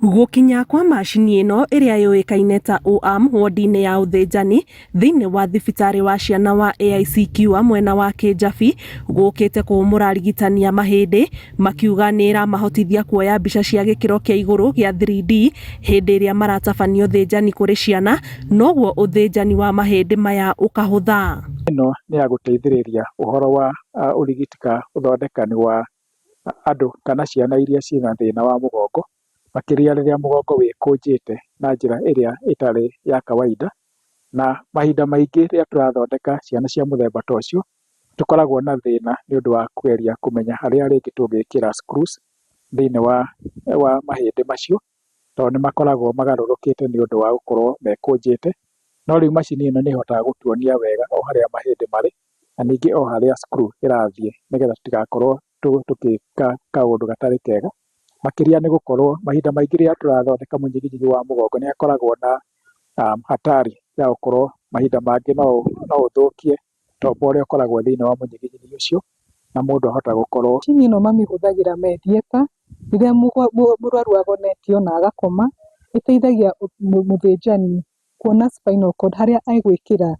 Gũkinya kwa macini ĩno ĩrĩa yũĩkaine ta OAM wodi-inĩ ya ũthĩnjani thĩinĩ wa thibitarĩ wa ciana wa AIC Kijabe mwena wa Kijabe gũkĩte kũmũra arigitani a mahĩndĩ makiuga nĩ ĩramahotithia kuoya mbica cia gĩkĩro kĩa igũrũ gĩa 3D hĩndĩ ĩrĩa maratabanio ũthĩnjani kũrĩ ciana, noguo ũthĩnjani wa mahĩndĩ maya ũkahũtha. Ĩno nĩ ya gũteithĩrĩria ũhoro wa ũrigiti ũthondekani wa andũ kana ciana iria ciĩna thĩna wa mũgongo, makĩria rĩrĩa mũgongo wĩkũnjĩte na njĩra ĩrĩa ĩtarĩ ya kawaida, na mahinda maingĩ rĩrĩa tũrathondeka ciana cia mũthemba ta ũcio tũkoragwo na thĩna nĩ ũndũ wa kũgeria kũmenya harĩa rĩngĩ tũngĩkĩra screws thĩinĩ wa mahĩndĩ macio, tondũ nĩ makoragwo magarũrũkĩte nĩ ũndũ wa gũkorwo mekũnjĩte, no rĩu macini ĩno nĩ ĩhotaga gũtuonia wega o harĩa mahĩndĩ marĩ na ningĩ o harĩa screw ĩrathiĩ, nĩgetha tũtigakorwo tũgĩka kaũndũ gatarĩ kega, makĩria nĩ gũkorwo mahinda maingĩ rĩrĩa tũrathondeka mũnyiginyigi wa mũgongo nĩ hakoragwo na hatari ya gũkorwo mahinda mangĩ no ũthũkie tombo ũrĩa ũkoragwo thĩinĩ wa mũnyiginyigi ũcio na mũndũ ahota gũkorwo. Macini ĩno mamĩhũthagĩra me theatre rĩrĩa mũrwaru agonetio na agakoma, ĩteithagia mũthĩnjani kuona spinal cord harĩa egwĩkĩra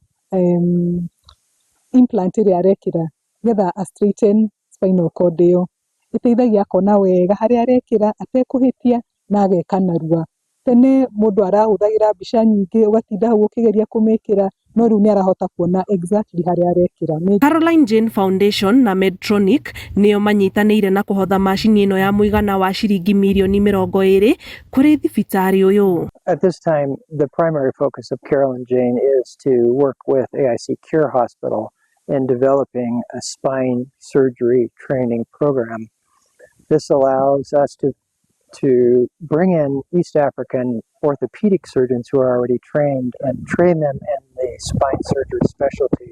implant ĩrĩa arekĩra nĩgetha a straighten spinal cord ĩyo. Ĩteithagia akona wega harĩa arekĩra atekũhĩtia na ageka narua. Tene mũndũ arahũthagĩra mbica nyingĩ ũgatinda hau ũkĩgeria kũmĩkĩra, no rĩu nĩ arahota kuona exactly harĩa arekĩra. Caroline Jane Foundation na Medtronic nĩo manyitanĩire na kũhotha macini ĩno ya mũigana wa ciringi mirioni 20 kũrĩ thibitarĩ ũyũ. At this time, the primary focus of Caroline Jane is to work with AIC Hospital in developing a spine surgery training program. This allows us to bring in East African orthopedic surgeons who are already trained and train them in the spine surgery specialty.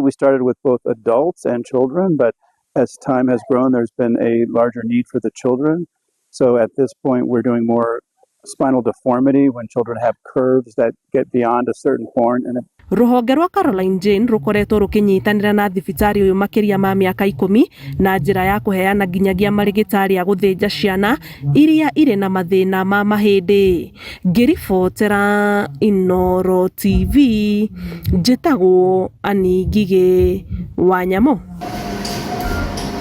We started with both adults and children, but as time has grown, there's been a larger need for the children. So at this point, we're doing more spinal deformity when children have curves that get beyond a certain point. Rũhonge rwa Caroline Jane rũkoretwo rũkĩnyitanĩra na thibitarĩ ũyũ makĩria ma mĩaka 10 na njĩra ya kũheana nginyagia marigĩtarĩ a gũthĩnja ciana iria irĩ na mathĩna ma mahĩndĩ. Ngĩribotera Inooro TV, njĩtagwo Ani Ngigĩ wa Nyamũ.